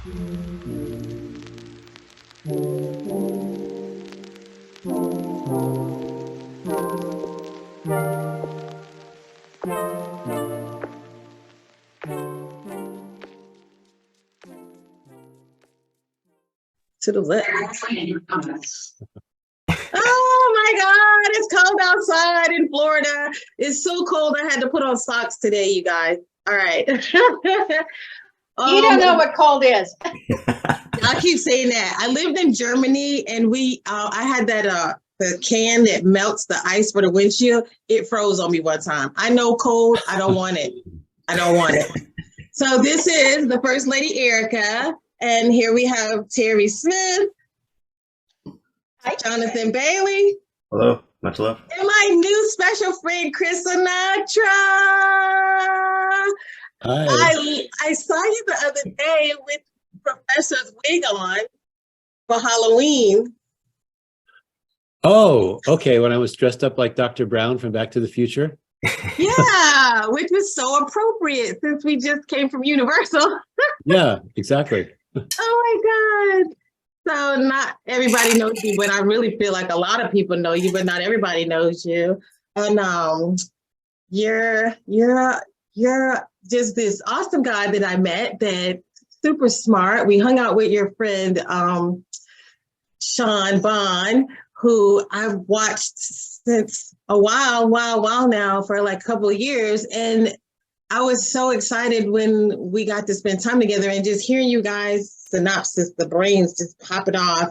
To the left. Oh my God, it's cold outside in Florida. It's so cold, I had to put on socks today, you guys. All right. You don't know what cold is. I keep saying that. I lived in Germany, and I had that the can that melts the ice for the windshield. It froze on me one time. I know cold. I don't want it. I don't want it. So this is the First Lady ERIKA, and here we have Terry Smith. Hi. Jonathan Bailey. Hello, much love. And my new special friend, Chris Anatra. Hi. I saw you the other day with Professor's wig on for Halloween. Oh, okay. When I was dressed up like Dr. Brown from Back to the Future. Yeah, which was so appropriate since we just came from Universal. Yeah, exactly. Oh my God. So not everybody knows you, but I really feel like a lot of people know you, but not everybody knows you. And you're just this awesome guy that I met that super smart. We hung out with your friend, Sean Bond, who I've watched since a while now for like a couple of years. And I was so excited when we got to spend time together and just hearing you guys synopsis, the brains just popping off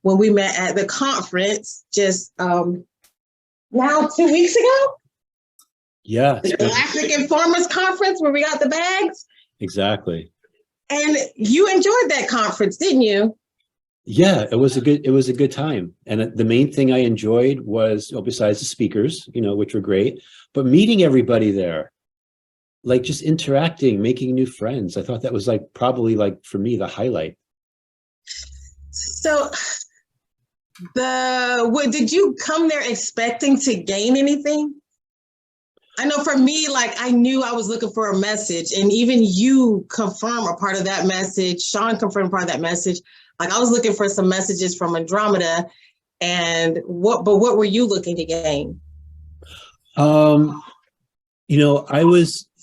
when we met at the conference just now 2 weeks ago. Yeah. The Galactic Informers Conference where we got the bags. Exactly. And you enjoyed that conference, didn't you? Yeah, it was a good time. And the main thing I enjoyed was, besides the speakers, which were great, but meeting everybody there, like just interacting, making new friends. I thought that was probably for me, the highlight. So did you come there expecting to gain anything? I know for me, I knew I was looking for a message, and even you confirm a part of that message. Sean confirmed part of that message. I was looking for some messages from Andromeda, and what were you looking to gain?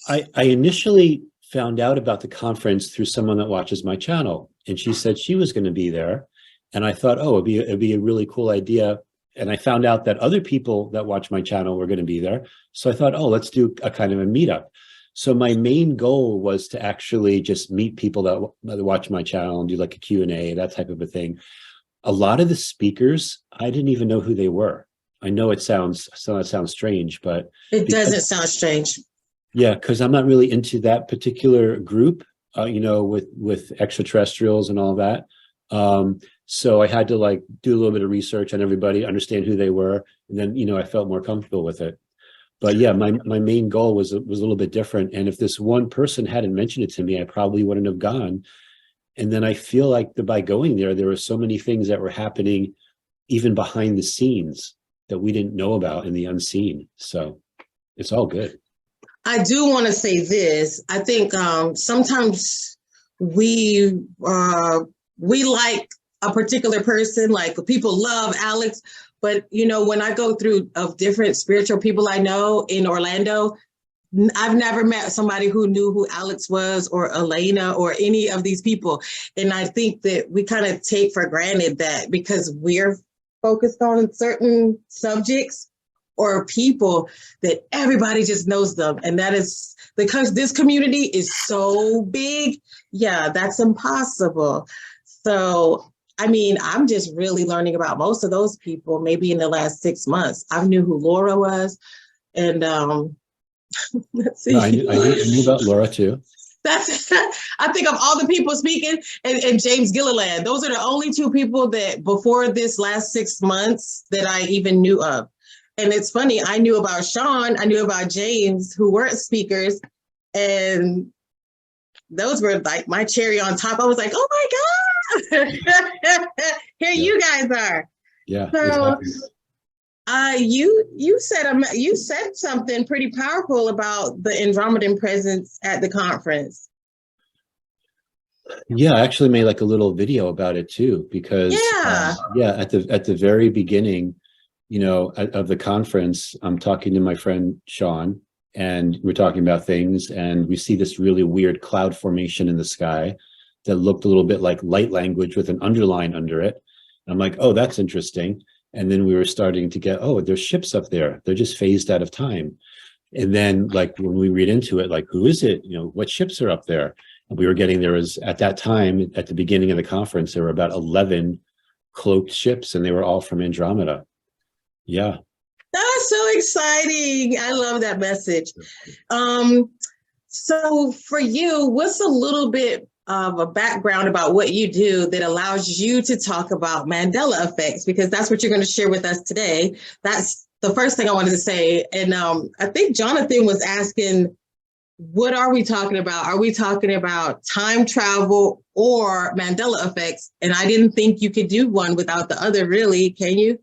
I initially found out about the conference through someone that watches my channel, and she said she was going to be there, and I thought, oh, it'd be a really cool idea. And I found out that other people that watch my channel were going to be there. So I thought, oh, let's do a kind of a meetup. So my main goal was to actually just meet people that watch my channel and do a Q&A, that type of a thing. A lot of the speakers, I didn't even know who they were. I know it sounds strange, but it doesn't sound strange. Yeah, because I'm not really into that particular group, with extraterrestrials and all that. So I had to do a little bit of research on everybody, understand who they were, and then I felt more comfortable with it. But yeah, my main goal was a little bit different. And if this one person hadn't mentioned it to me, I probably wouldn't have gone. And then I feel like by going there were so many things that were happening even behind the scenes that we didn't know about in the unseen. So it's all good. I do want to say this. I think sometimes we like a particular person, people love Alex, but when I go through of different spiritual people I know in Orlando, I've never met somebody who knew who Alex was or Elena or any of these people. And I think that we kind of take for granted that because we're focused on certain subjects or people that everybody just knows them. And that is because this community is so big. Yeah, that's impossible. So, I'm just really learning about most of those people, maybe in the last 6 months. I knew who Laura was. And let's see. No, I knew about Laura too. That's, I think of all the people speaking and James Gilliland, those are the only two people that before this last 6 months that I even knew of. And it's funny, I knew about Sean, I knew about James, who weren't speakers. And those were my cherry on top. I was like, oh my God, here you guys are. Yeah. So exactly. you said something pretty powerful about the Andromedan presence at the conference. Yeah, I actually made like a little video about it too, because Yeah. yeah, at the very beginning, of the conference, I'm talking to my friend Sean, and we're talking about things, and we see this really weird cloud formation in the sky that looked a little bit like light language with an underline under it. And I'm like, oh, that's interesting. And then we were starting to get, oh, there's ships up there. They're just phased out of time. And then like when we read into it, like, who is it? What ships are up there? And we were getting, there was at that time, at the beginning of the conference, there were about 11 cloaked ships, and they were all from Andromeda. Yeah. That's so exciting. I love that message. So for you, what's a little bit of a background about what you do that allows you to talk about Mandela effects? Because that's what you're going to share with us today. That's the first thing I wanted to say. And I think Jonathan was asking, what are we talking about? Are we talking about time travel or Mandela effects? And I didn't think you could do one without the other, really. Can you?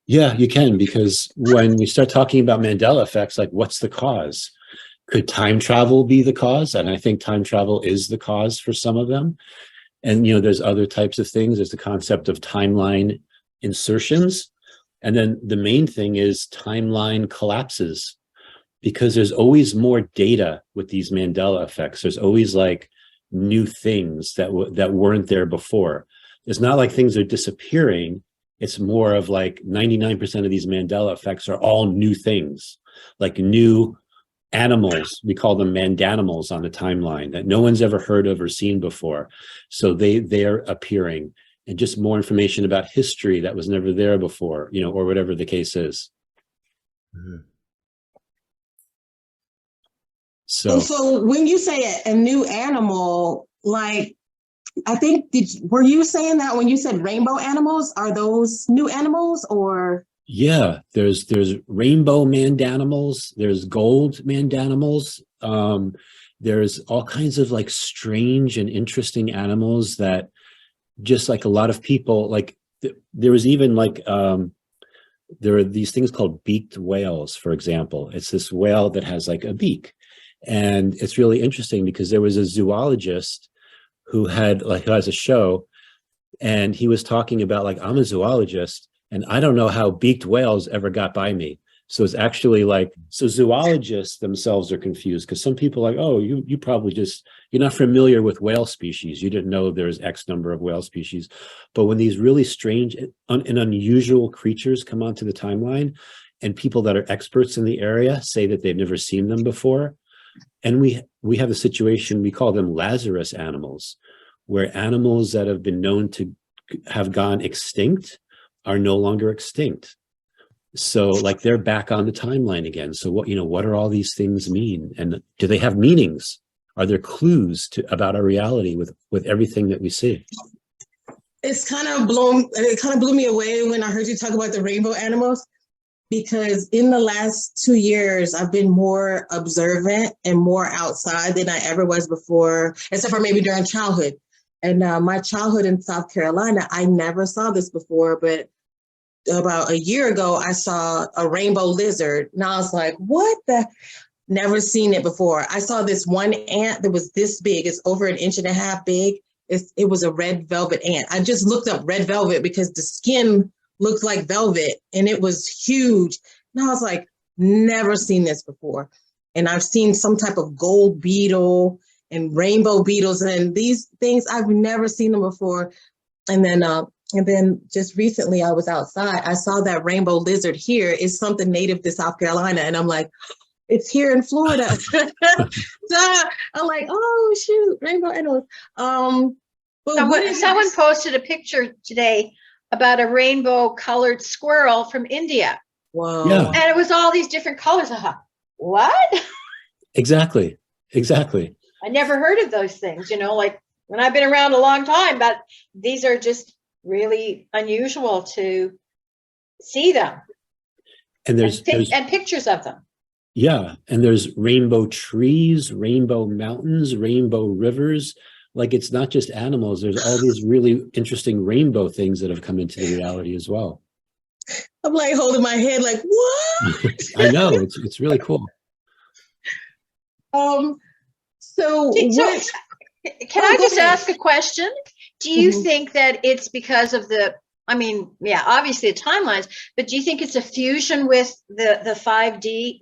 Yeah, you can, because when we start talking about Mandela effects, like, what's the cause? Could time travel be the cause? And I think time travel is the cause for some of them. And, there's other types of things. There's the concept of timeline insertions. And then the main thing is timeline collapses, because there's always more data with these Mandela effects. There's always like new things that weren't there before. It's not like things are disappearing. It's more of like 99% of these Mandela effects are all new things, like new animals. We call them mandanimals on the timeline that no one's ever heard of or seen before. So they're appearing, and just more information about history that was never there before, or whatever the case is. Mhm. So when you say a new animal, like, I think, were you saying that when you said rainbow animals? Are those new animals or? Yeah, there's rainbow mandanimals, there's gold mandanimals. There's all kinds of like strange and interesting animals that just like a lot of people like. There was even like there are these things called beaked whales, for example. It's this whale that has like a beak, and it's really interesting because there was a zoologist who has a show, and he was talking about like, I'm a zoologist and I don't know how beaked whales ever got by me. So it's actually like, so zoologists themselves are confused, because some people are like, oh, you probably you're not familiar with whale species. You didn't know there's X number of whale species. But when these really strange and unusual creatures come onto the timeline, and people that are experts in the area say that they've never seen them before, and we have a situation, we call them Lazarus animals, where animals that have been known to have gone extinct are no longer extinct. So like they're back on the timeline again. So what are all these things mean? And do they have meanings? Are there clues about our reality with everything that we see? It kind of blew me away when I heard you talk about the rainbow animals, because in the last 2 years, I've been more observant and more outside than I ever was before, except for maybe during childhood. And my childhood in South Carolina, I never saw this before, but about a year ago, I saw a rainbow lizard. And I was like, what the? Never seen it before. I saw this one ant that was this big. It's over 1.5 inches big. It was a red velvet ant. I just looked up red velvet because the skin looked like velvet and it was huge. And I was like, never seen this before. And I've seen some type of gold beetle and rainbow beetles, and these things, I've never seen them before. And then just recently I was outside. I saw that rainbow lizard here. It's something native to South Carolina. And I'm like, it's here in Florida. So I'm like, oh shoot, rainbow animals. Someone posted a picture today about a rainbow colored squirrel from India. Whoa. Yeah. And it was all these different colors. I thought, what? Exactly. I never heard of those things, like when I've been around a long time, but these are just really unusual to see them. And there's pictures of them. Yeah. And there's rainbow trees, rainbow mountains, rainbow rivers. Like, it's not just animals. There's all these really interesting rainbow things that have come into the reality as well. I'm like holding my head like, what? I know, it's really cool. So Can Oh, I go just ahead. ask a question? Do you Mhm. think that it's because of I mean, yeah, obviously the timelines, but do you think it's a fusion with the 5D,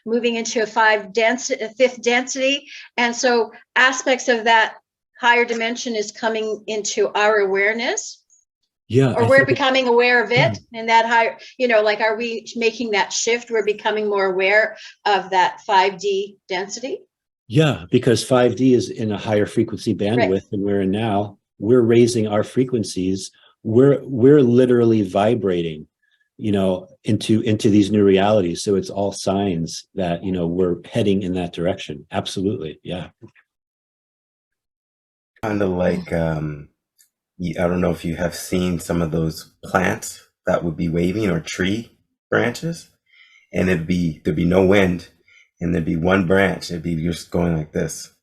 moving into a fifth density? And so aspects of that higher dimension is coming into our awareness, Yeah, or I we're think becoming aware of it, and that higher, like, are we making that shift? We're becoming more aware of that 5D density? yeah, because 5D is in a higher frequency Right. bandwidth than we're in now. We're raising our frequencies. We're literally vibrating, into these new realities. So it's all signs that, we're heading in that direction. Absolutely. Yeah. Kind of like, I don't know if you have seen some of those plants that would be waving, or tree branches, and there'd be no wind, and there'd be one branch, it'd be just going like this,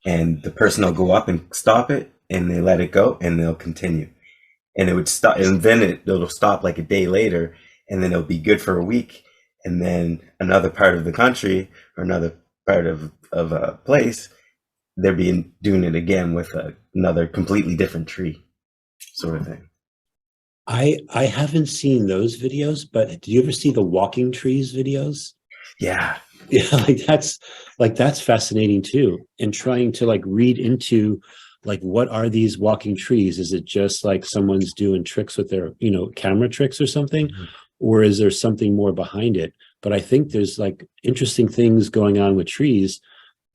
and the person will go up and stop it, and they let it go, and they'll continue, and it would stop, and then it'll stop like a day later, and then it'll be good for a week, and then another part of the country, or another part of a place, they're being doing it again with another completely different tree, sort of thing. I haven't seen those videos, but do you ever see the walking trees videos? Yeah. Yeah, that's fascinating too. And trying to like read into like, what are these walking trees? Is it just like someone's doing tricks with their, camera tricks or something? Mhm. Or is there something more behind it? But I think there's like interesting things going on with trees.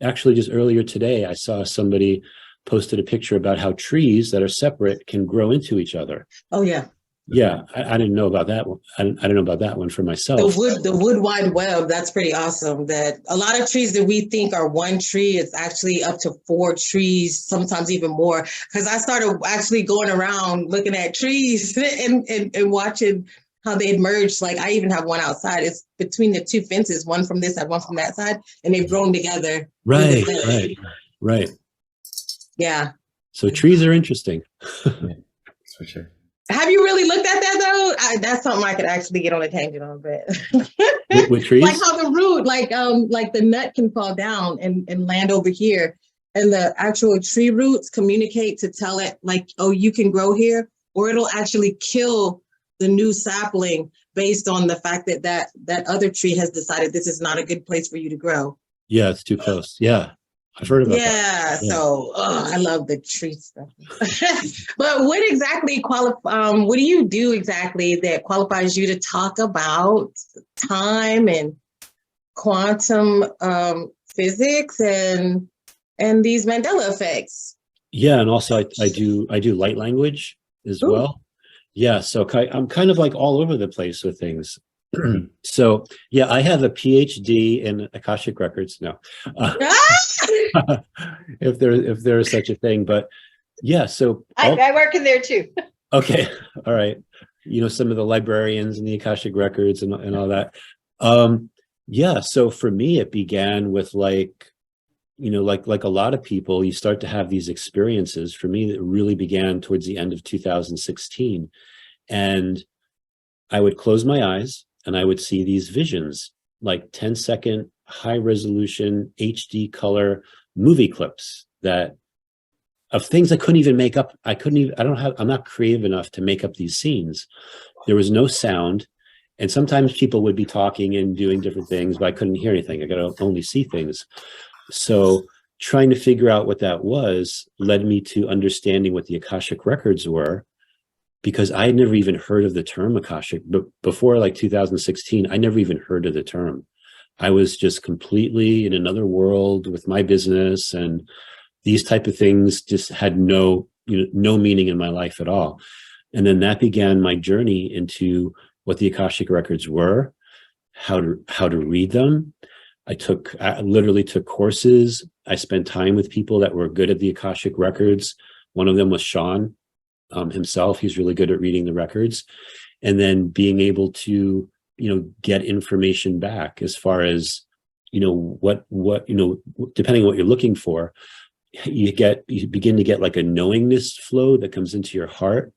Actually, just earlier today, I saw somebody posted a picture about how trees that are separate can grow into each other. Oh yeah. Yeah, I didn't know about that one. I didn't know about that one for myself. The wood wide web, that's pretty awesome. That a lot of trees that we think are one tree, it's actually up to 4 trees, sometimes even more. Because I started actually going around looking at trees and watching how they'd merged. Like I even have one outside. It's between the 2 fences, one from this side, one from that side, and they've grown together. Right, right. Yeah. So trees are interesting. Yeah, for sure. Have you really looked at that though? That's something I could actually get on a tangent on, but With trees? like how the root, like the nut can fall down and land over here, and the actual tree roots communicate to tell it like, oh, you can grow here, or it'll actually kill the new sapling based on the fact that that other tree has decided this is not a good place for you to grow. Yeah, it's too close. Yeah, I've heard about that. Yeah, so I love the tree stuff. But what exactly what do you do exactly that qualifies you to talk about time and quantum physics and these Mandela effects? Yeah, and also I do light language as Ooh. well. Yeah, so I'm kind of like all over the place with things. So yeah, I have a PhD in Akashic Records. No, if there is such a thing, but yeah. So I work in there too. okay, all right. Some of the librarians and the Akashic Records and all that. Yeah. So for me, it began with like a lot of people, you start to have these experiences. For me, it really began towards the end of 2016, and I would close my eyes and I would see these visions, like 10-second high resolution HD color movie clips of things I couldn't even make up. I'm not creative enough to make up these scenes. There was no sound. And sometimes people would be talking and doing different things, but I couldn't hear anything. I could only see things. So trying to figure out what that was led me to understanding what the Akashic Records were, because I had never even heard of the term Akashic. But before like 2016, I never even heard of the term. I was just completely in another world with my business, and these type of things just had no meaning in my life at all. And then that began my journey into what the Akashic Records were, how to read them. I literally took courses. I spent time with people that were good at the Akashic Records. One of them was Sean himself. He's really good at reading the records, and then being able to get information back as far as what depending on what you're looking for. You begin to get like a knowingness flow that comes into your heart.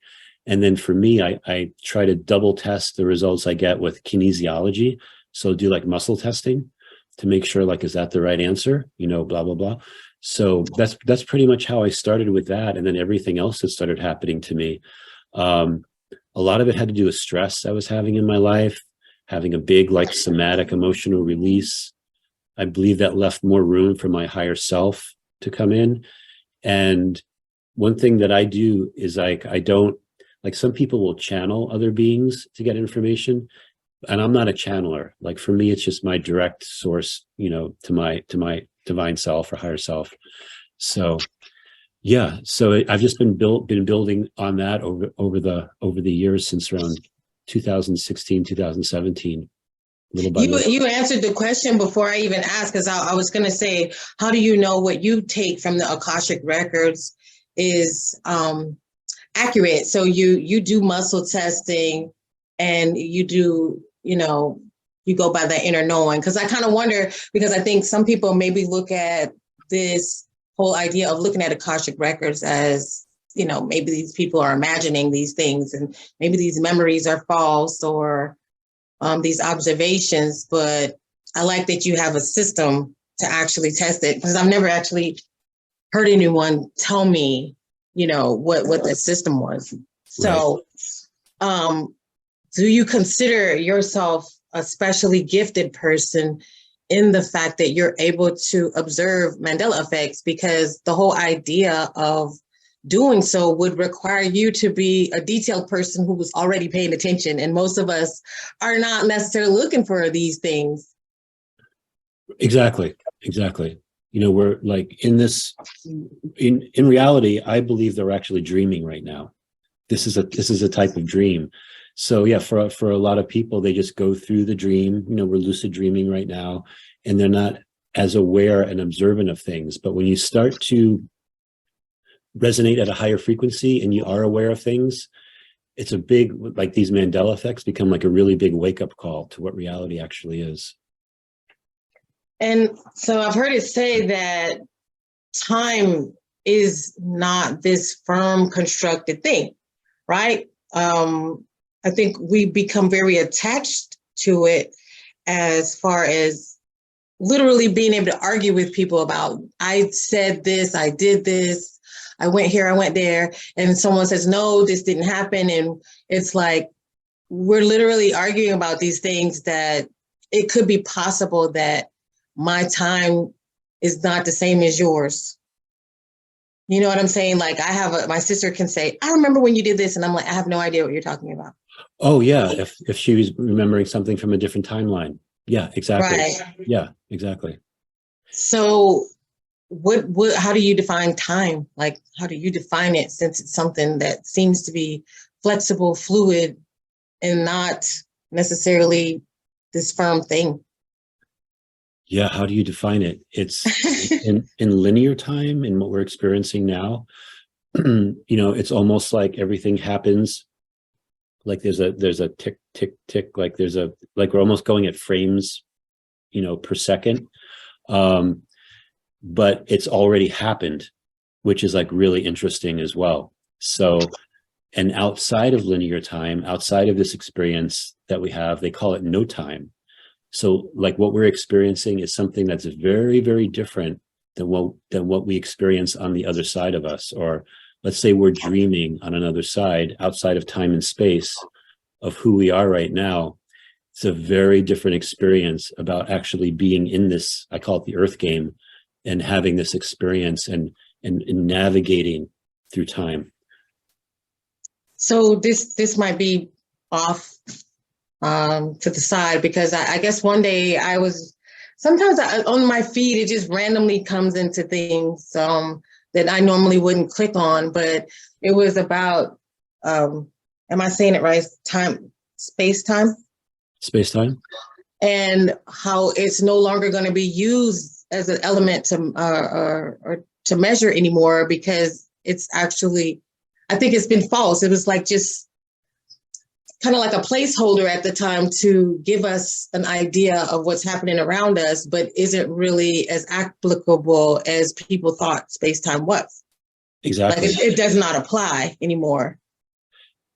And then for me, I try to double test the results I get with kinesiology. So do like muscle testing to make sure, like, is that the right answer? Blah, blah, blah. So that's pretty much how I started with that. And then everything else that started happening to me. A lot of it had to do with stress I was having in my life, having a big like somatic emotional release. I believe that left more room for my higher self to come in. And one thing that I do is like, I don't, like some people will channel other beings to get information, and I'm not a channeler. Like for me, it's just my direct source, to my divine self or higher self. So yeah, so I've just been building on that over the years since around 2016, 2017. Little by little. You answered the question before I even asked, because I was going to say, how do you know what you take from the Akashic records is accurate? So you do muscle testing, and you do, you go by that inner knowing. Because I kind of wonder, because I think some people maybe look at this whole idea of looking at Akashic records as, maybe these people are imagining these things, and maybe these memories are false, or these observations. But I like that you have a system to actually test it, because I've never actually heard anyone tell me, what that system was. So, do you consider yourself a specially gifted person in the fact that you're able to observe Mandela effects? Because the whole idea of doing so would require you to be a detailed person who was already paying attention. And most of us are not necessarily looking for these things. Exactly. We're like in this, in reality, I believe they're actually dreaming right now. This is a type of dream. So yeah, for a lot of people, they just go through the dream. We're lucid dreaming right now, and they're not as aware and observant of things. But when you start to resonate at a higher frequency and you are aware of things, it's a big, like these Mandela effects become like a really big wake-up call to what reality actually is. And so I've heard it say that time is not this firm constructed thing, right? I think we become very attached to it, as far as literally being able to argue with people about, I said this, I did this, I went here, I went there, and someone says, no, this didn't happen. And it's like, we're literally arguing about these things, that it could be possible that my time is not the same as yours. You know what I'm saying? Like my sister can say, I remember when you did this. And I'm like, I have no idea what you're talking about. Oh yeah. If she was remembering something from a different timeline. Yeah, exactly. Right. Yeah, exactly. So how do you define time? Like, how do you define it, since it's something that seems to be flexible, fluid, and not necessarily this firm thing? Yeah, how do you define it? It's in linear time, in what we're experiencing now. It's almost like everything happens like there's a tick, tick, tick, like we're almost going at frames, per second. But it's already happened, which is like really interesting as well. So, and outside of linear time, outside of this experience that we have, they call it no time. So like what we're experiencing is something that's very, very different than what we experience on the other side of us. Or let's say we're dreaming on another side, outside of time and space, of who we are right now. It's a very different experience about actually being in this, I call it the Earth game, and having this experience and navigating through time. So this might be off to the side, because I guess one day sometimes on my feed, it just randomly comes into things that I normally wouldn't click on, but it was about, am I saying it right? Space-time? Space-time. And how it's no longer going to be used as an element to measure anymore, because it's actually, I think it's been false. It was like just kind of like a placeholder at the time to give us an idea of what's happening around us, but isn't really as applicable as people thought space-time was. Exactly. Like it does not apply anymore.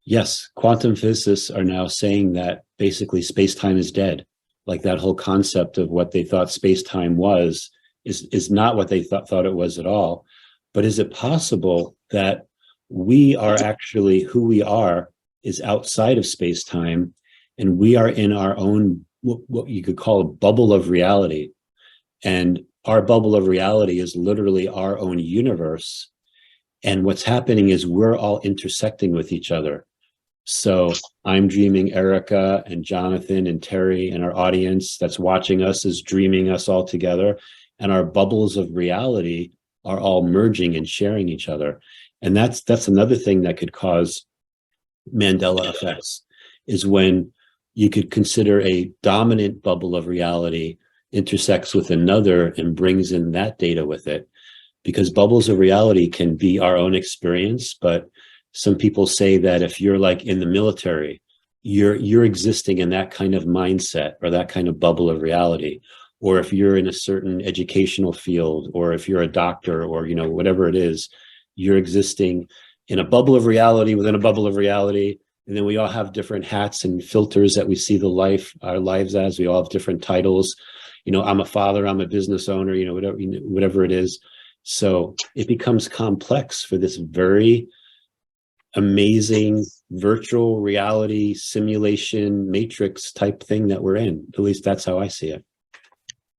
Yes, quantum physicists are now saying that basically space-time is dead. Like that whole concept of what they thought space-time was is not what they thought it was at all. But is it possible that we are actually who we are is outside of space-time, and we are in our own, what you could call a bubble of reality. And our bubble of reality is literally our own universe. And what's happening is we're all intersecting with each other. So I'm dreaming ERIKA and Jonathan and Terry and our audience that's watching us is dreaming us all together. And our bubbles of reality are all merging and sharing each other. And that's another thing that could cause Mandela effects, is when you could consider a dominant bubble of reality intersects with another and brings in that data with it. Because bubbles of reality can be our own experience, but some people say that if you're like in the military, you're existing in that kind of mindset or that kind of bubble of reality. Or if you're in a certain educational field, or if you're a doctor, or whatever it is, you're existing in a bubble of reality within a bubble of reality. And then we all have different hats and filters that we see our lives as. We all have different titles. I'm a father, I'm a business owner, whatever it is. So it becomes complex for this very amazing virtual reality simulation matrix type thing that we're in. At least that's how I see it.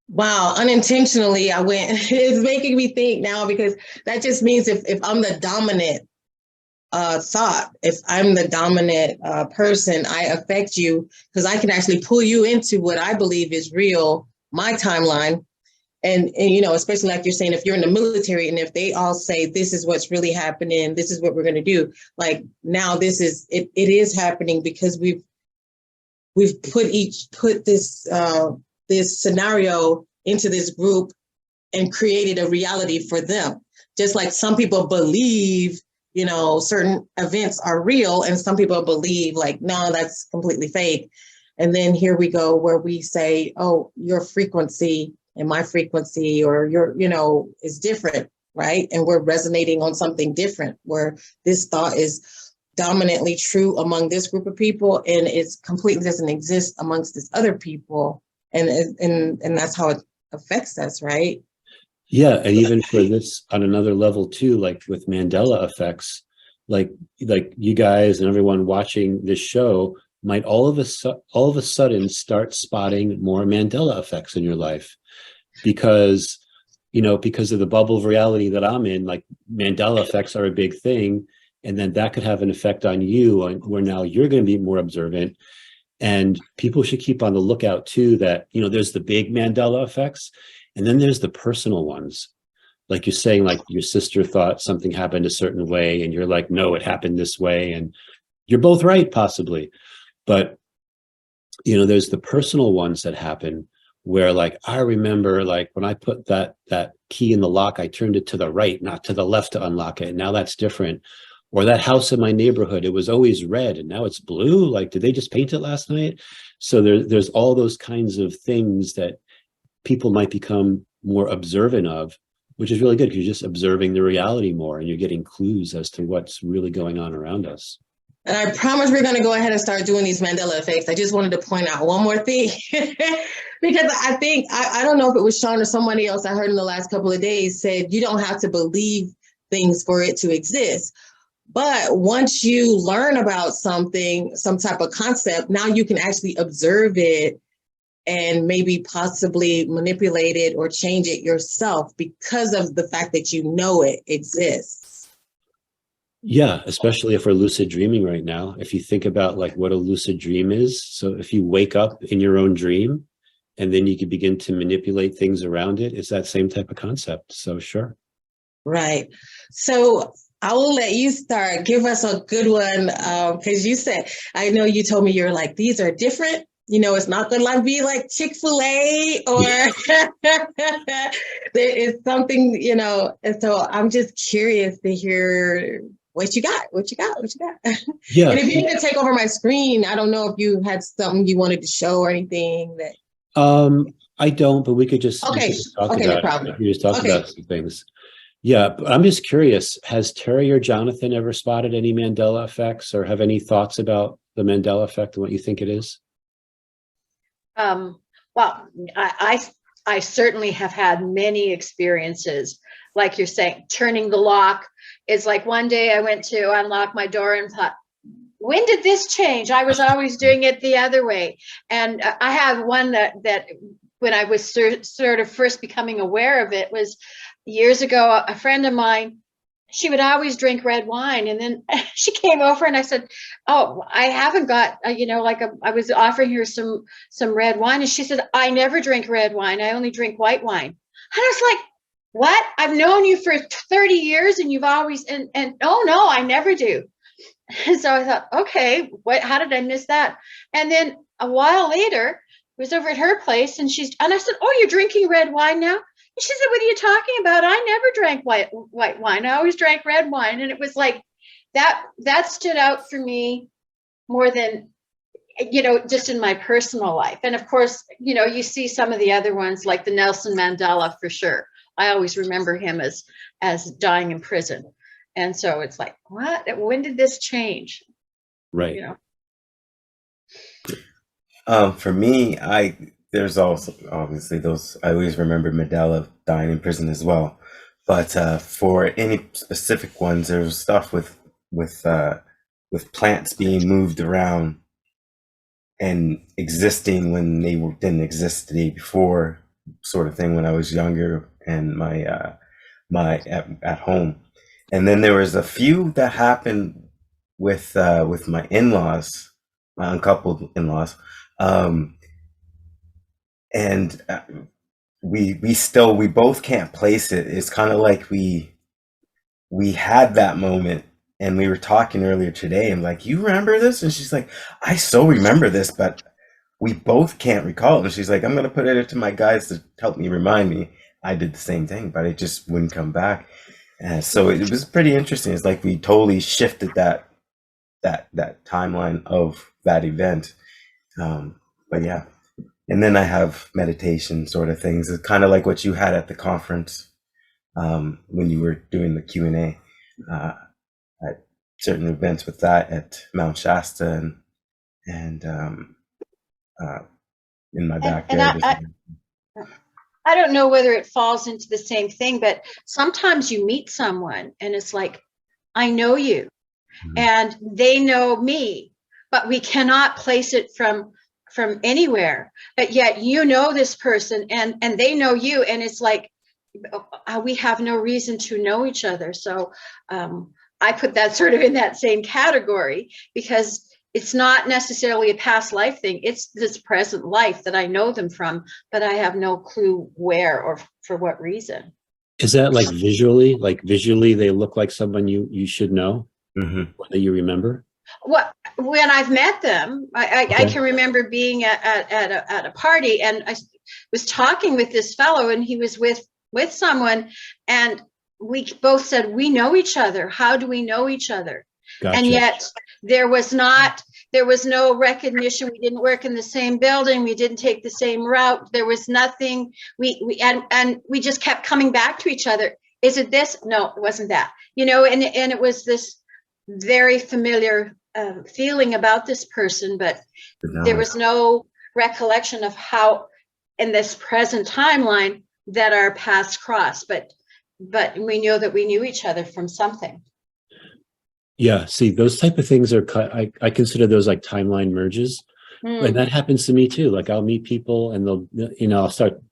Wow, unintentionally I went, it's making me think now, because that just means if I'm the dominant thought, if I'm the dominant person, I affect you, because I can actually pull you into what I believe is real, my timeline. And especially like you're saying, if you're in the military and if they all say, this is what's really happening, this is what we're going to do. Like now it is happening because we've put this scenario into this group and created a reality for them. Just like some people believe, certain events are real, and some people believe like, no, that's completely fake. And then here we go where we say, oh, your frequency and my frequency, or your, is different, right? And we're resonating on something different, where this thought is dominantly true among this group of people, and it's completely doesn't exist amongst this other people. And that's how it affects us, right? Yeah, and even for this on another level too, like with Mandela effects, like you guys and everyone watching this show might all of a sudden start spotting more Mandela effects in your life, because of the bubble of reality that I'm in. Like Mandela effects are a big thing, and then that could have an effect on you, where now you're going to be more observant. And people should keep on the lookout too, that there's the big Mandela effects, and then there's the personal ones. Like you're saying, like your sister thought something happened a certain way, and you're like, no, it happened this way, and you're both right possibly. But there's the personal ones that happen, where like I remember, like when I put that key in the lock, I turned it to the right, not to the left to unlock it, and now that's different. Or that house in my neighborhood, it was always red and now it's blue. Like, did they just paint it last night? So there's all those kinds of things that people might become more observant of, which is really good, because you're just observing the reality more and you're getting clues as to what's really going on around us. And I promise we're going to go ahead and start doing these Mandela effects. I just wanted to point out one more thing, because I think, I don't know if it was Sean or somebody else I heard in the last couple of days said, you don't have to believe things for it to exist. But once you learn about something, some type of concept, now you can actually observe it and maybe possibly manipulate it or change it yourself because of the fact that it exists. Yeah, especially if we're lucid dreaming right now. If you think about like what a lucid dream is, so if you wake up in your own dream and then you can begin to manipulate things around it, it's that same type of concept. So sure. Right. So I will let you start. Give us a good one, because you said, I know you told me you're like, these are different. It's not going to be like Chick-fil-A or there is something, and so I'm just curious to hear what you got. Yeah. And if you need to take over my screen, I don't know if you had something you wanted to show or anything that. I don't, but we could just, talk about no problem. it. We just talk about some things. Yeah, but I'm just curious, has Terry or Jonathan ever spotted any Mandela effects, or have any thoughts about the Mandela effect and what you think it is? Well, I certainly have had many experiences, like you're saying, turning the lock. It's like one day I went to unlock my door and thought, when did this change? I was always doing it the other way. And I have one that when I was sort of first becoming aware of it was years ago. A friend of mine, she would always drink red wine. And then she came over and I said, oh, I haven't got, I was offering her some red wine. And she said, I never drink red wine. I only drink white wine. And I was like, what? I've known you for 30 years and you've always, and oh no, I never do. And so I thought, okay, how did I miss that? And then a while later, I was over at her place and I said, oh, you're drinking red wine now? And she said, what are you talking about? I never drank white wine. I always drank red wine. And it was like, that stood out for me more than, just in my personal life. And of course, you see some of the other ones like the Nelson Mandela for sure. I always remember him as dying in prison. And so it's like, what? When did this change? Right. For me, there's also obviously those. I always remember Mandela dying in prison as well. But for any specific ones, there was stuff with plants being moved around and existing when they didn't exist the day before, sort of thing. When I was younger and at home. And then there was a few that happened with my in-laws, my uncoupled in-laws, and we both can't place it. It's kind of like we had that moment, and we were talking earlier today. I'm like, you remember this? And she's like, I so remember this, but we both can't recall it. And she's like, I'm gonna put it to my guys to help me remind me. I did the same thing, but it just wouldn't come back. So it was pretty interesting. It's like we totally shifted that timeline of that event. But yeah, and then I have meditation sort of things. It's kind of like what you had at the conference when you were doing the Q&A at certain events with that at Mount Shasta and in my backyard. I don't know whether it falls into the same thing, but sometimes you meet someone and it's like, I know you and they know me, but we cannot place it from anywhere. But yet you know this person and they know you, and it's like we have no reason to know each other. So I put that sort of in that same category, because it's not necessarily a past life thing. It's this present life that I know them from, but I have no clue where or for what reason. Is that like visually? Like visually, they look like someone you should know, that you remember? When I've met them, I can remember being at a party, and I was talking with this fellow, and he was with someone, and we both said, we know each other. How do we know each other? Gotcha. And yet there was no recognition. We didn't work in the same building. We didn't take the same route. There was nothing. And we just kept coming back to each other. Is it this? No, it wasn't that. And it was this very familiar feeling about this person, but there was no recollection of how in this present timeline that our paths crossed. But we know that we knew each other from something. Yeah, see, those type of things are, I consider those like timeline merges. And that happens to me too. Like I'll meet people and they'll,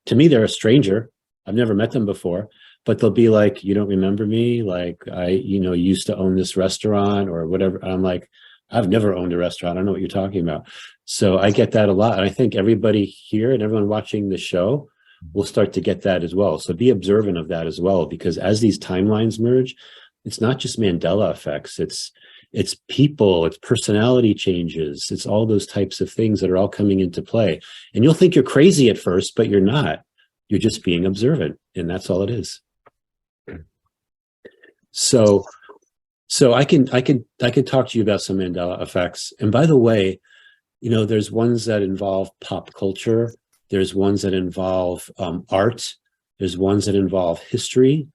to me, they're a stranger. I've never met them before, but they'll be like, you don't remember me? Like I, used to own this restaurant or whatever. I'm like, I've never owned a restaurant. I don't know what you're talking about. So I get that a lot. And I think everybody here and everyone watching the show will start to get that as well. So be observant of that as well, because as these timelines merge, it's not just Mandela effects. It's people, it's personality changes. It's all those types of things that are all coming into play. And you'll think you're crazy at first, but you're not. You're just being observant, and that's all it is. So I can talk to you about some Mandela effects. And by the way, there's ones that involve pop culture. There's ones that involve art. There's ones that involve history.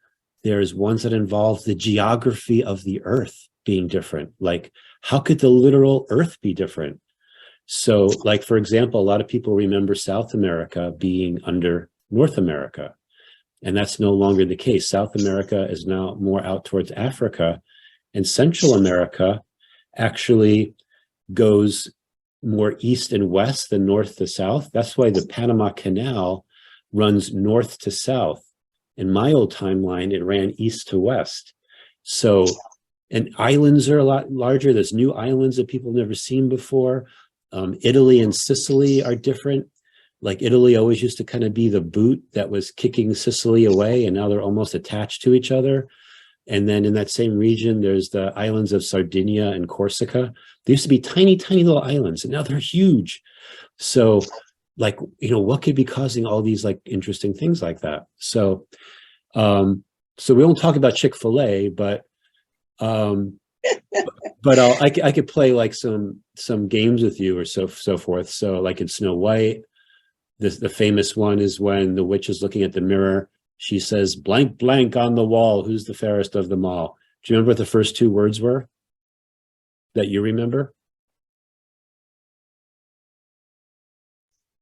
There's ones that involve the geography of the earth being different. Like, how could the literal earth be different? So, like, for example, a lot of people remember South America being under North America. And that's no longer the case. South America is now more out towards Africa, and Central America actually goes more east and west than north to south. That's why the Panama Canal runs north to south. In my old timeline, it ran east to west. So, and islands are a lot larger. There's new islands that people have never seen before. Italy and Sicily are different. Like Italy always used to kind of be the boot that was kicking Sicily away, and now they're almost attached to each other. And then in that same region, there's the islands of Sardinia and Corsica. They used to be tiny, tiny little islands, and now they're huge. So, like, you know, what could be causing all these like interesting things like that? So, so we won't talk about Chick-fil-A, but I could play like some games with you or so forth. So, like in Snow White, the famous one is when the witch is looking at the mirror. She says, "Blank, blank on the wall. Who's the fairest of them all?" Do you remember what the first two words were that you remember?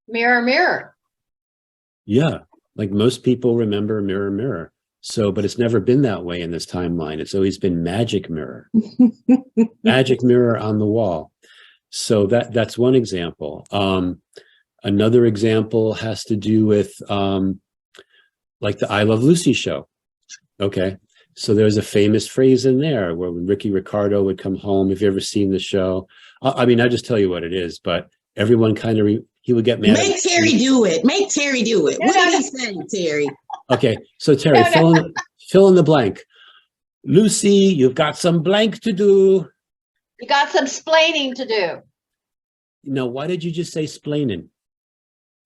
Mirror, mirror. Yeah, like most people remember mirror, mirror. So, but it's never been that way in this timeline. It's always been magic mirror, magic mirror on the wall. So that's one example. Another example has to do with like the I Love Lucy show. Okay, so there's a famous phrase in there where when Ricky Ricardo would come home, if you ever seen the show, I mean, I just tell you what it is, but everyone kind of, he would get mad. Make Terry do it. Make Terry do it. What did he say, Terry? Okay, so Terry, fill in the blank. Lucy, you've got some blank to do. You got some splaining to do. Now, why did you just say splaining?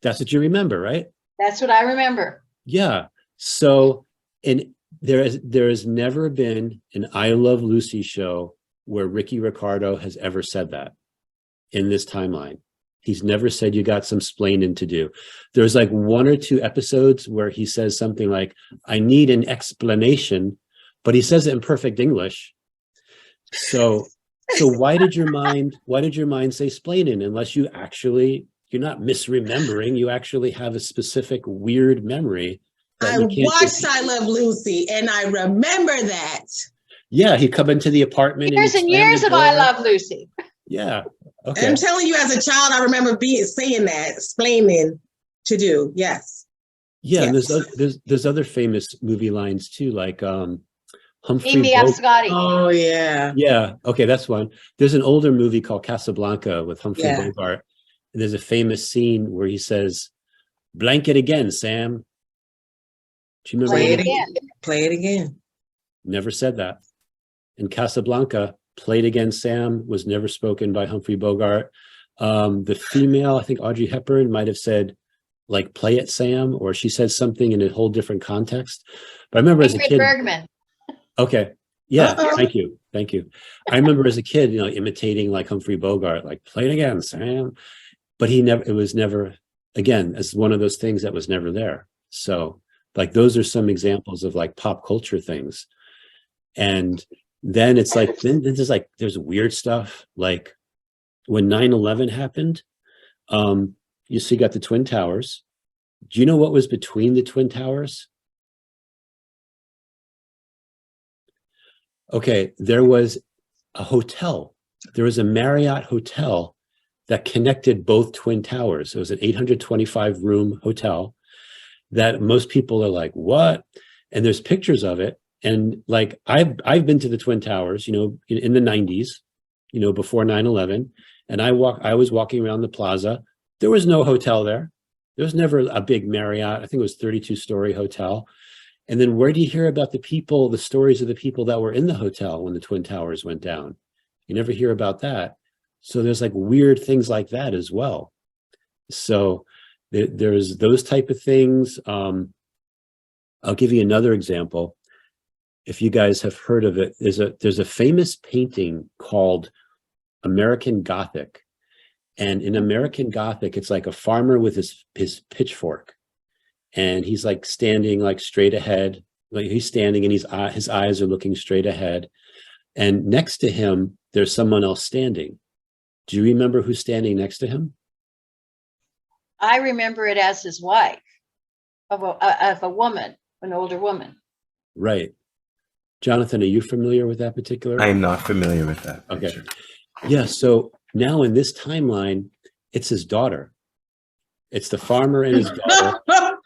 That's what you remember, right? That's what I remember. Yeah. So, and there has never been an I Love Lucy show where Ricky Ricardo has ever said that in this timeline. He's never said you got some splaining to do. There's like one or two episodes where he says something like, "I need an explanation," but he says it in perfect English. So why did your mind say splaining unless you're not misremembering, you actually have a specific weird memory. I watched I Love Lucy and I remember that. Yeah, he'd come into the apartment. Years and years of I Love Lucy. Yeah. Okay. I'm telling you, as a child, I remember saying that, explaining to do. Yes. Yeah, yes. And there's other famous movie lines too, like Humphrey Bogart. Oh yeah. Yeah. Okay, that's one. There's an older movie called Casablanca with Humphrey Bogart. And there's a famous scene where he says, "Blank it again, Sam." Do you remember? Play it again. Never said that. In Casablanca, "Play it again, Sam" was never spoken by Humphrey Bogart. The female, I think Audrey Hepburn, might have said, like, "Play it, Sam," or she said something in a whole different context. But I remember as a kid. Bergman. Okay. Yeah. Thank you. I remember as a kid, imitating like Humphrey Bogart, like, "Play it again, Sam." But it was never, again, as one of those things that was never there. So like, those are some examples of like pop culture things. And then it's like, then there's weird stuff. Like when 9/11 happened, you got the Twin Towers. Do you know what was between the Twin Towers? Okay, there was a hotel. There was a Marriott hotel that connected both Twin Towers. It was an 825 room hotel that most people are like, "What?" And there's pictures of it. And like, I've been to the Twin Towers, in the 90s, before 9/11. And I was walking around the plaza. There was no hotel there. There was never a big Marriott. I think it was 32-story hotel. And then where do you hear about the stories of the people that were in the hotel when the Twin Towers went down? You never hear about that. So there's like weird things like that as well. So there's those type of things. I'll give you another example. If you guys have heard of it, there's a famous painting called American Gothic. And in American Gothic, it's like a farmer with his pitchfork. And he's like standing like straight ahead. Like he's standing and his eyes are looking straight ahead. And next to him, there's someone else standing. Do you remember who's standing next to him? I remember it as his wife. of a woman, an older woman. Right. Jonathan, are you familiar with that particular? I am not familiar with that Okay. picture. Yeah. So now in this timeline, it's his daughter. It's the farmer and his daughter.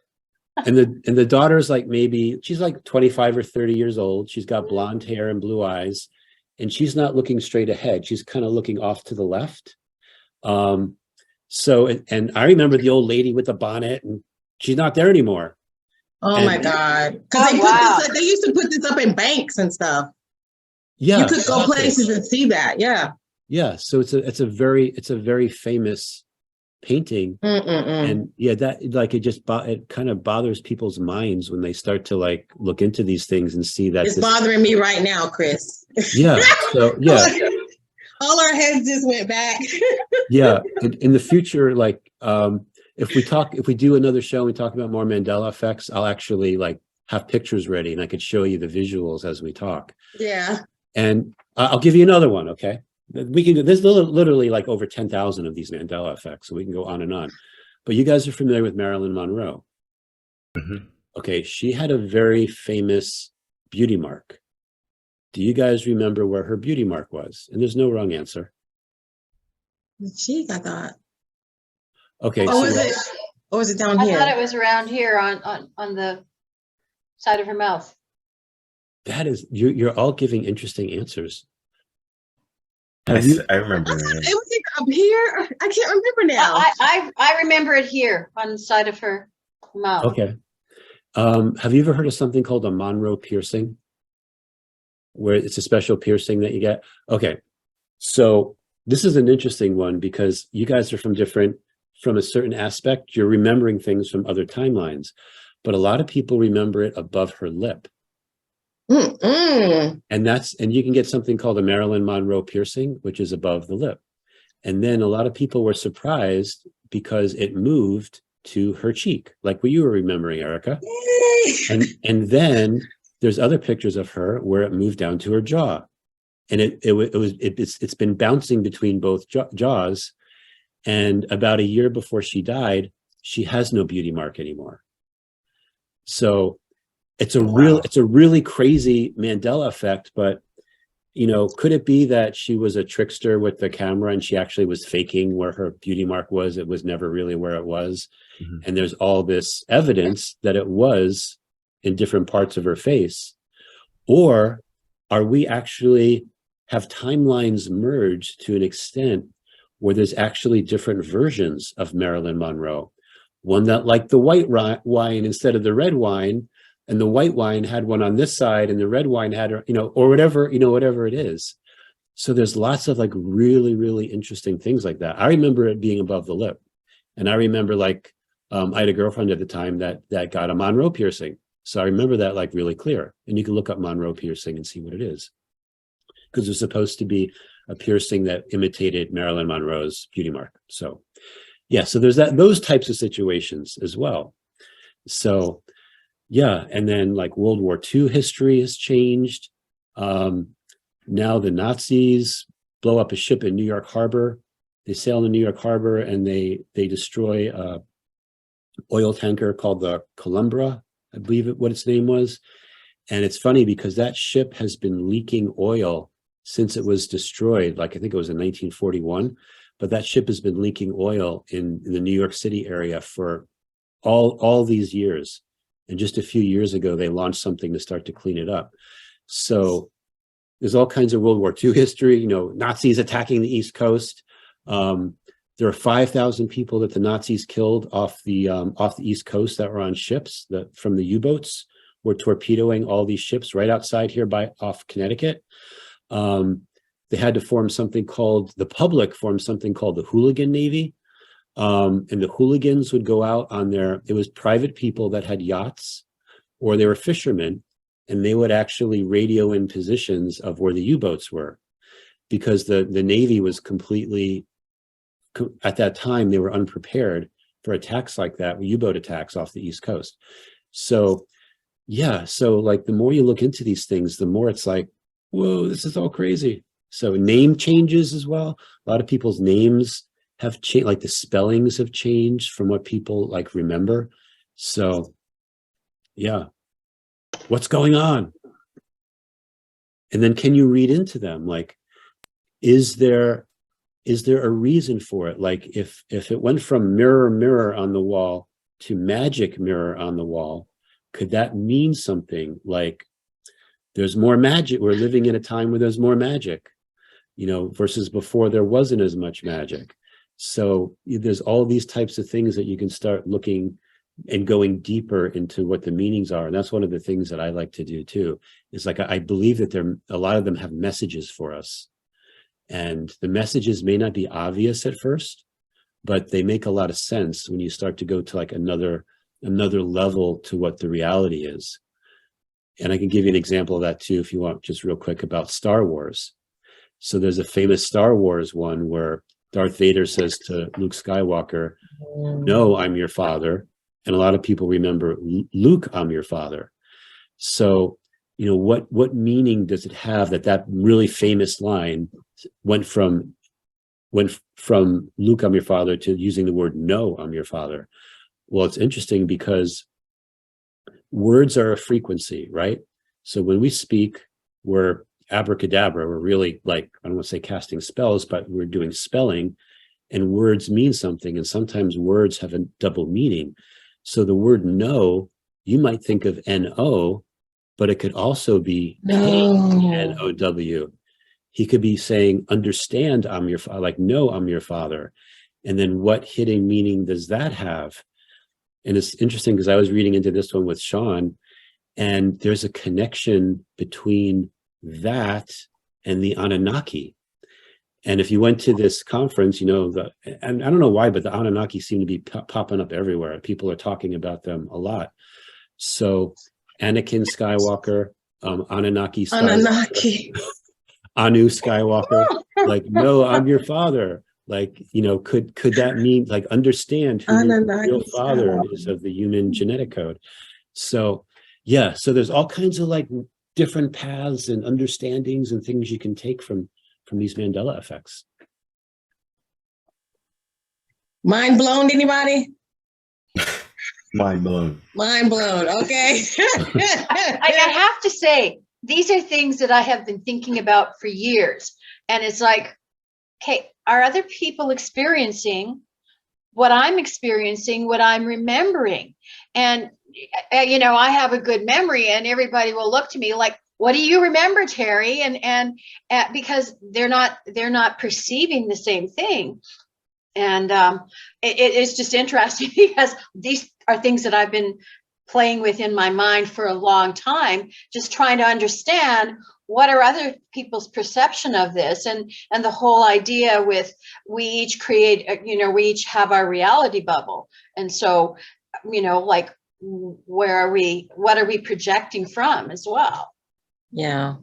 And the daughter's like, maybe she's like 25 or 30 years old. She's got blonde hair and blue eyes, and she's not looking straight ahead. She's kind of looking off to the left. So, and I remember the old lady with the bonnet, and she's not there anymore. Oh And- my God. Because they used to put this up in banks and stuff. Yeah. You could go places and see that. Yeah. Yeah. So it's a very famous painting. And yeah, that like it kind of bothers people's minds when they start to like look into these things and see that It's bothering me right now, Chris. Yeah. So yeah. All our heads just went back. Yeah. In the future, like if we do another show and we talk about more Mandela effects, I'll actually like have pictures ready and I could show you the visuals as we talk. Yeah. And I'll give you another one, okay? We can. There's literally like over 10,000 of these Mandela effects, so we can go on and on. But you guys are familiar with Marilyn Monroe. Mm-hmm. Okay, she had a very famous beauty mark. Do you guys remember where her beauty mark was? And there's no wrong answer. Cheek, I thought. Okay. Or was it down here? I thought it was around here on the side of her mouth. That is, you're all giving interesting answers. I remember It was either up here. I can't remember now. I remember it here on the side of her mouth. Okay. Have you ever heard of something called a Monroe piercing? Where it's a special piercing that you get? Okay. So this is an interesting one because you guys are from a certain aspect, you're remembering things from other timelines, but a lot of people remember it above her lip. And you can get something called a Marilyn Monroe piercing, which is above the lip. And then a lot of people were surprised because it moved to her cheek, like what you were remembering, Erika. And then there's other pictures of her where it moved down to her jaw. And it's been bouncing between both jaws. And about a year before she died, she has no beauty mark anymore. So it's a really crazy Mandela effect, but you know, could it be that she was a trickster with the camera and she actually was faking where her beauty mark was? It was never really where it was. Mm-hmm. And there's all this evidence that it was in different parts of her face. Or are we actually have timelines merged to an extent where there's actually different versions of Marilyn Monroe? One that liked the white wine instead of the red wine, and the white wine had one on this side and the red wine had, or whatever, whatever it is. So there's lots of like really, really interesting things like that. I remember it being above the lip. And I remember like, I had a girlfriend at the time that got a Monroe piercing. So I remember that like really clear. And you can look up Monroe piercing and see what it is. Because it was supposed to be a piercing that imitated Marilyn Monroe's beauty mark. So yeah, so there's those types of situations as well. So yeah, and then like World War II history has changed. Now the Nazis blow up a ship in New York Harbor. They sail in New York Harbor and they destroy a oil tanker called the Columbra, I believe what its name was. And it's funny because that ship has been leaking oil since it was destroyed. Like I think it was in 1941, but that ship has been leaking oil in the New York City area for all these years. And just a few years ago, they launched something to start to clean it up. So there's all kinds of World War II history, Nazis attacking the East Coast. There are 5,000 people that the Nazis killed off the East Coast that were on ships that from the U-boats were torpedoing all these ships right outside here off Connecticut. They had to form something called, the public formed something called the Hooligan Navy. And the hooligans would go out on it was private people that had yachts or they were fishermen, and they would actually radio in positions of where the U-boats were because the Navy was completely, at that time, they were unprepared for attacks like that, U-boat attacks off the East Coast. So yeah, so like the more you look into these things, the more it's like, whoa, this is all crazy. So name changes as well. A lot of people's names have changed, like the spellings have changed from what people like remember. So Yeah. What's going on? And then can you read into them? Like, is there a reason for it? Like if it went from mirror, mirror on the wall to magic mirror on the wall, could that mean something? Like there's more magic. We're living in a time where there's more magic, you know, versus before there wasn't as much magic. So there's all these types of things that you can start looking and going deeper into what the meanings are. And that's one of the things that I like to do too, is like, I believe that a lot of them have messages for us. And the messages may not be obvious at first, but they make a lot of sense when you start to go to like another level to what the reality is. And I can give you an example of that too, if you want, just real quick, about Star Wars. So there's a famous Star Wars one where Darth Vader says to Luke Skywalker, "No, I'm your father." And a lot of people remember, "Luke, I'm your father." So, you know, what meaning does it have that really famous line went from "Luke, I'm your father" to using the word "No, I'm your father"? Well, it's interesting because words are a frequency, right? So when we speak, we're abracadabra. We're really, like, I don't want to say casting spells, but we're doing spelling, and words mean something. And sometimes words have a double meaning. So the word "no," you might think of N-O, but it could also be N-O-W. He could be saying, "Understand, I'm your father," like, "No, I'm your father." And then what hidden meaning does that have? And it's interesting because I was reading into this one with Sean, and there's a connection between that and the Anunnaki. And if you went to this conference, you know, and I don't know why, but the Anunnaki seem to be popping up everywhere. People are talking about them a lot. So Anakin Skywalker, Anunnaki Skywalker, Anu Skywalker, like, "No, I'm your father." Like, you know, could that mean, like, understand who the real father is of the human genetic code? So yeah, so there's all kinds of like different paths and understandings and things you can take from these Mandela effects. Mind blown, anybody? Mind blown. Mind blown, okay. I have to say, these are things that I have been thinking about for years. And it's like, okay, are other people experiencing what I'm experiencing, what I'm remembering? And, you know, I have a good memory, and everybody will look to me like, "What do you remember, Terry?" And because they're not perceiving the same thing. And it is just interesting because these are things that I've been playing with in my mind for a long time, just trying to understand what are other people's perception of this, and the whole idea with we each create, you know, we each have our reality bubble. And so, you know, like, what are we projecting from as well? Yeah.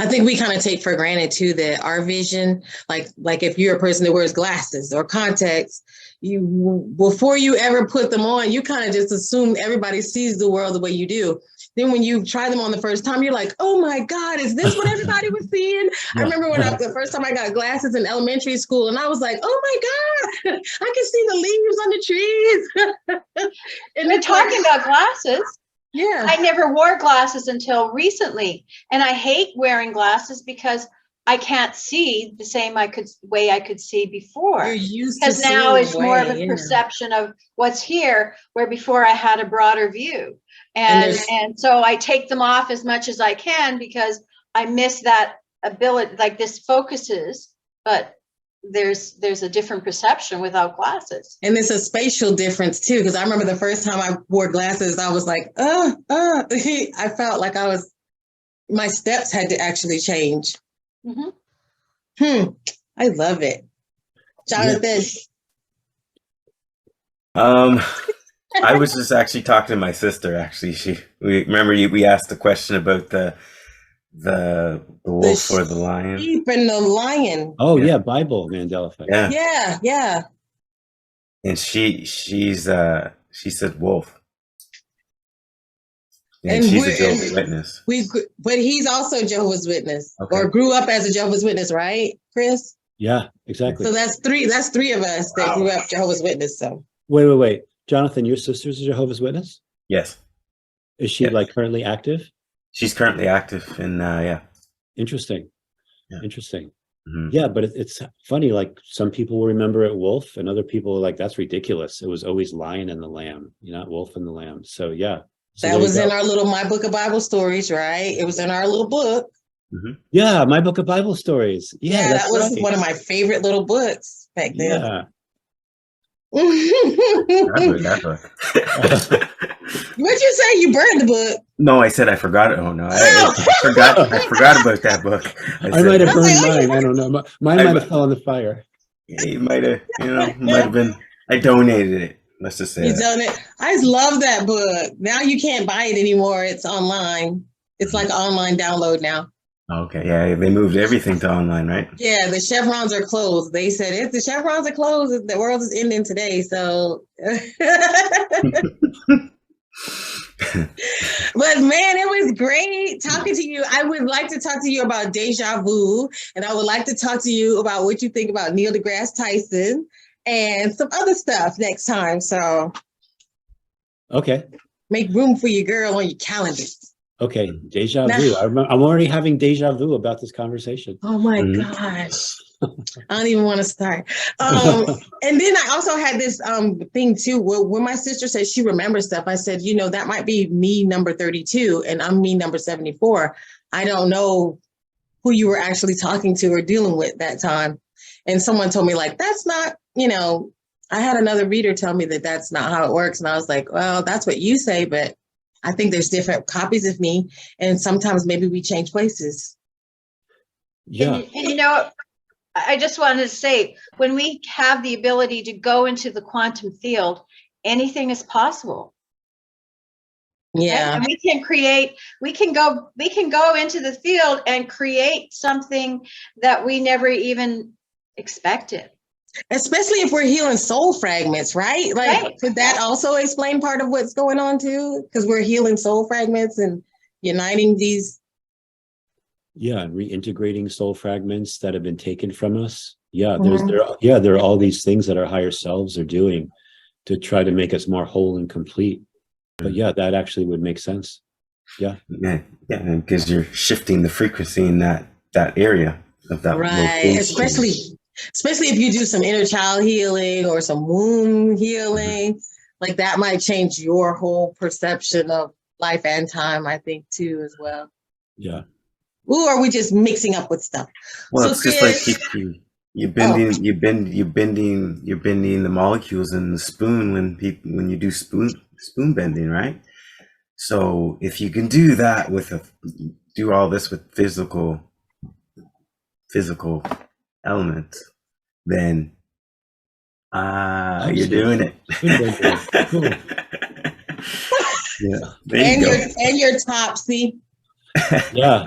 I think we kind of take for granted too that our vision, like if you're a person that wears glasses or contacts, you, before you ever put them on, you kind of just assume everybody sees the world the way you do. Then when you try them on the first time, you're like, "Oh my God, is this what everybody was seeing?" Yeah. I remember when the first time I got glasses in elementary school, and I was like, "Oh my God, I can see the leaves on the trees." And we're talking about glasses. Yeah. I never wore glasses until recently, and I hate wearing glasses because I can't see the same way I could see before. You're used to because now it's way, more of a perception of what's here, where before I had a broader view. And so I take them off as much as I can because I miss that ability. Like, this focuses, but there's a different perception without glasses. And it's a spatial difference too, because I remember the first time I wore glasses, I was like, I felt like my steps had to actually change. Mm-hmm. I love it. Jonathan. I was just actually talking to my sister. Actually, we asked the question about the wolf or the lion. Sheep and the lion. Oh yeah, Bible Mandela effect. Yeah. And she said wolf. And she's a Jehovah's Witness. But he's also Jehovah's Witness, okay. Or grew up as a Jehovah's Witness, right, Chris? Yeah, exactly. So that's three of us that grew up Jehovah's Witness. So wait. Jonathan, your sister's a Jehovah's Witness? Yes. Is she Yeah. like currently active? She's currently active in yeah. Interesting. Yeah. Interesting. Mhm. Yeah, but it's funny. Like some people will remember it Wolf, and other people are like, "That's ridiculous. It was always Lion and the Lamb, not Wolf and the Lamb." So yeah. So That there you was go. in our little My Book of Bible Stories, right? It was in our little book. Mhm. Yeah, my book of Bible stories. Yeah, Yeah, that that's was right. one of my favorite little books back then. Yeah. I What'd read that book. you say? You burned the book? No, I said I forgot it. Oh no, Oh, I forgot about that book. I might have I was burned like, mine. I don't know. Mine I, might have fell on the fire. it might have, might have been. I donated it. Let's just say you that. done it. I just love that book. Now you can't buy it anymore. It's online. It's like an online download now. Okay, yeah, they moved everything to online, right? Yeah, the chevrons are closed. They said if the chevrons are closed, the world is ending today. So, but man, it was great talking to you. I would like to talk to you about deja vu, and I would like to talk to you about what you think about Neil deGrasse Tyson and some other stuff next time. So, Okay. make room for your girl on your calendar. Okay. Deja Now- vu. I'm already having deja vu about this conversation. Oh my Mhm. gosh. I don't even want to start. And then I also had this thing too, where when my sister said she remembers stuff, I said, that might be me number 32 and I'm me number 74. I don't know who you were actually talking to or dealing with that time. And someone told me like, that's not, I had another reader tell me that that's not how it works. And I was like, well, that's what you say, but I think there's different copies of me. And sometimes maybe we change places. Yeah. And I just wanted to say, when we have the ability to go into the quantum field, anything is possible. Yeah. And we can go into the field and create something that we never even expected. Especially if we're healing soul fragments, right? Like, Right. could that also explain part of what's going on too? Because we're healing soul fragments and uniting these. Yeah, and reintegrating soul fragments that have been taken from us. Yeah, Mhm. there are all these things that our higher selves are doing to try to make us more whole and complete. But yeah, that actually would make sense. Yeah. Yeah, because you're shifting the frequency in that area of that Right. location. Especially if you do some inner child healing or some womb healing, like that might change your whole perception of life and time, I think, too, as well. Yeah. Or are we just mixing up with stuff? Well, So, it's just like Chris, you're bending the molecules in the spoon when you do spoon bending, right? So if you can do that do all this with physical elements, then you're doing it. Cool. Yeah. There you go. and your Topsy. Yeah.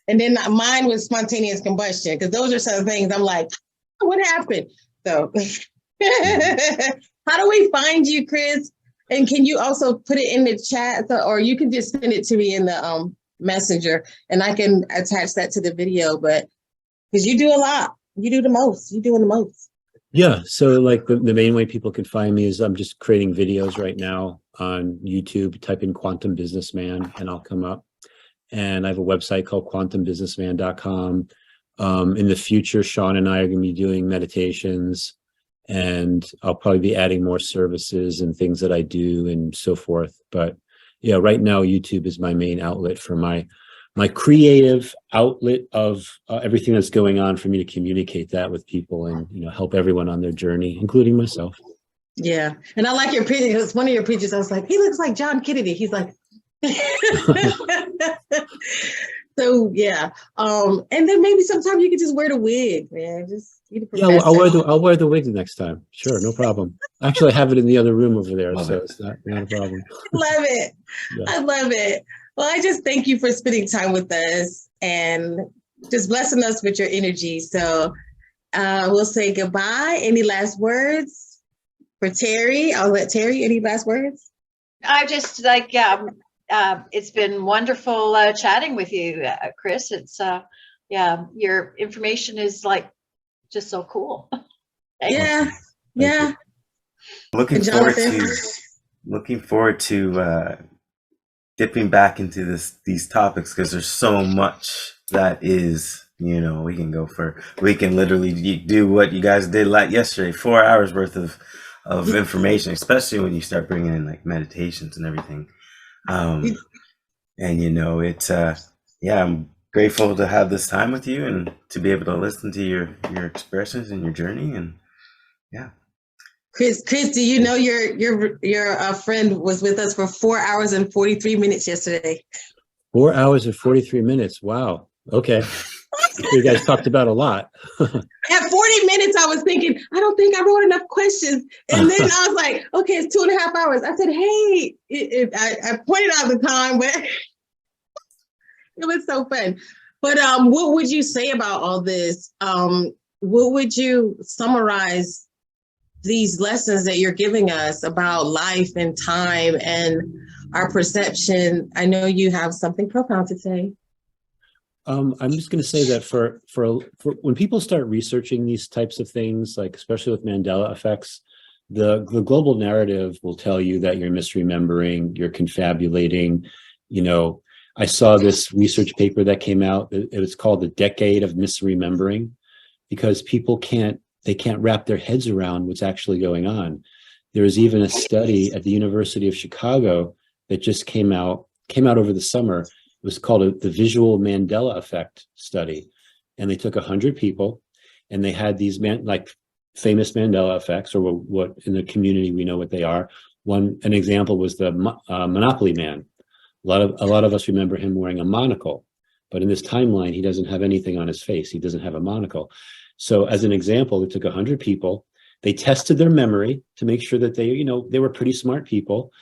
And then mine was spontaneous combustion, because those are some things I'm like, what happened? So how do we find you, Chris? And can you also put it in the chat, or you can just send it to me in the messenger and I can attach that to the video, but because you do a lot. You do the most. You're doing the most. Yeah. So like the main way people can find me is I'm just creating videos right now on YouTube. Type in Quantum Businessman and I'll come up. And I have a website called quantumbusinessman.com. In the future, Sean and I are going to be doing meditations, and I'll probably be adding more services and things that I do and so forth. But yeah, right now, YouTube is my main outlet for my creative outlet of everything that's going on for me to communicate that with people and, help everyone on their journey, including myself. Yeah. And I like your picture, because one of your pictures, I was like, he looks like John Kennedy. He's like, so yeah. And then maybe sometime you could just wear the wig, man. Just be the professor. Yeah, I'll wear the wig next time. Sure, no problem. Actually, I have it in the other room over there, so it's not a problem. Love it. Yeah. I love it. Well, I just thank you for spending time with us and just blessing us with your energy. So we'll say goodbye. Any last words for Terry? I'll let Terry, any last words? I just like, it's been wonderful chatting with you, Chris. It's your information is like just so cool. Yeah. Yeah. Looking forward to dipping back into these topics, because there's so much that is, you know, we can literally do what you guys did like yesterday, 4 hours worth of information, especially when you start bringing in like meditations and everything. And you know, it's yeah, I'm grateful to have this time with you and to be able to listen to your expressions and your journey. And yeah. Chris, do you know your friend was with us for 4 hours and 43 minutes yesterday? 4 hours and 43 minutes. Wow. Okay. You guys talked about a lot. At 40 minutes, I was thinking, I don't think I wrote enough questions. And then I was like, okay, it's 2.5 hours. I said, hey, I pointed out the time, but it was so fun. But what would you say about all this? What would you summarize these lessons that you're giving us about life and time and our perception? I know you have something profound to say. I'm just going to say that for when people start researching these types of things, like especially with Mandela effects, the global narrative will tell you that you're misremembering, you're confabulating. You know, I saw this research paper that came out. It was called The Decade of Misremembering, because people can't wrap their heads around what's actually going on. There was even a study at the University of Chicago that just came out over the summer. It was called the Visual Mandela Effect study. And they took 100 people and they had these famous Mandela effects, or what in the community we know what they are. An example was the Monopoly Man. A lot of us remember him wearing a monocle, but in this timeline, he doesn't have anything on his face. He doesn't have a monocle. So as an example, they took 100 people, they tested their memory to make sure that they were pretty smart people.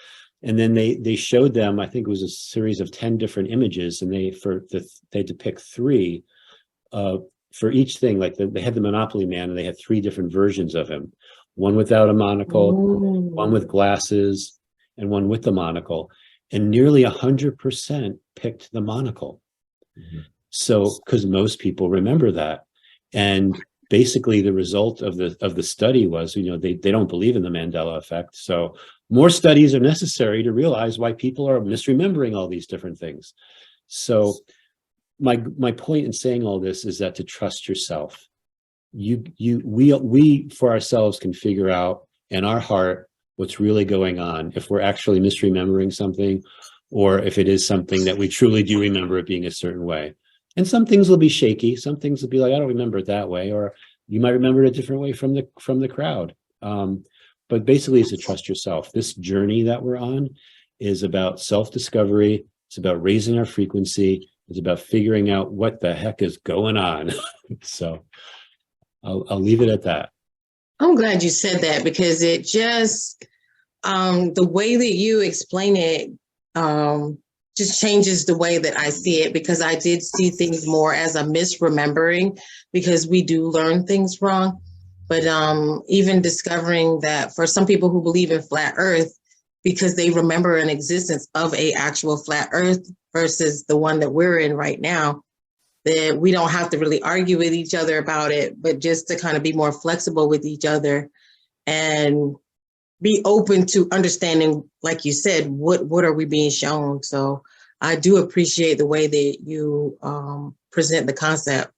And then they showed them, I think it was a series of 10 different images, and they had to pick 3 for each thing. Like they had the Monopoly Man, and they had 3 different versions of him: one without a monocle, one with glasses, and one with the monocle. And nearly 100% picked the monocle. Mm-hmm. So, because most people remember that. And basically the result of the study was, they don't believe in the Mandela effect. So more studies are necessary to realize why people are misremembering all these different things. So my point in saying all this is that to trust yourself. We for ourselves can figure out in our heart what's really going on, if we're actually misremembering something, or if it is something that we truly do remember it being a certain way. And some things will be shaky. Some things will be like, I don't remember it that way, or you might remember it a different way from the crowd. But basically, it's to trust yourself. This journey that we're on is about self-discovery. It's about raising our frequency. It's about figuring out what the heck is going on. So I'll leave it at that. I'm glad you said that, because it just, the way that you explain it, just changes the way that I see it, because I did see things more as a misremembering, because we do learn things wrong. But even discovering that for some people who believe in flat earth, because they remember an existence of a actual flat earth versus the one that we're in right now, that we don't have to really argue with each other about it, but just to kind of be more flexible with each other and be open to understanding, like you said, what are we being shown? So I do appreciate the way that you present the concept.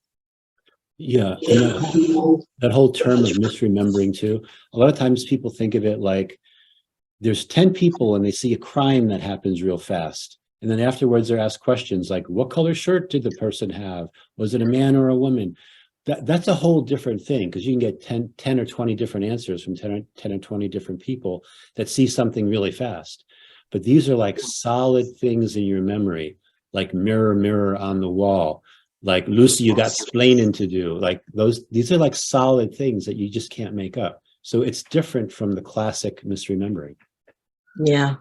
Yeah, and that whole term of misremembering too, a lot of times people think of it like there's 10 people and they see a crime that happens real fast. And then afterwards they're asked questions like, what color shirt did the person have? Was it a man or a woman? That's a whole different thing, because you can get 10 or 20 different answers from 10 or 20 different people that see something really fast. But these are like solid things in your memory, like mirror, mirror on the wall, like Lucy, you got splaining to do. Like these are like solid things that you just can't make up. So it's different from the classic misremembering. Yeah.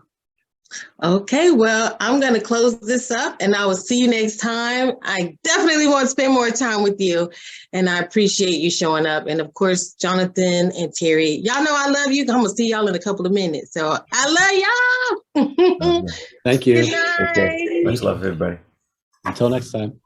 Okay, well, I'm going to close this up and I will see you next time. I definitely want to spend more time with you, and I appreciate you showing up. And of course, Jonathan and Terry, y'all know I love you. I'm going to see y'all in a couple of minutes. So I love y'all. Thank you. Good night. Okay. Much love, everybody. Until next time.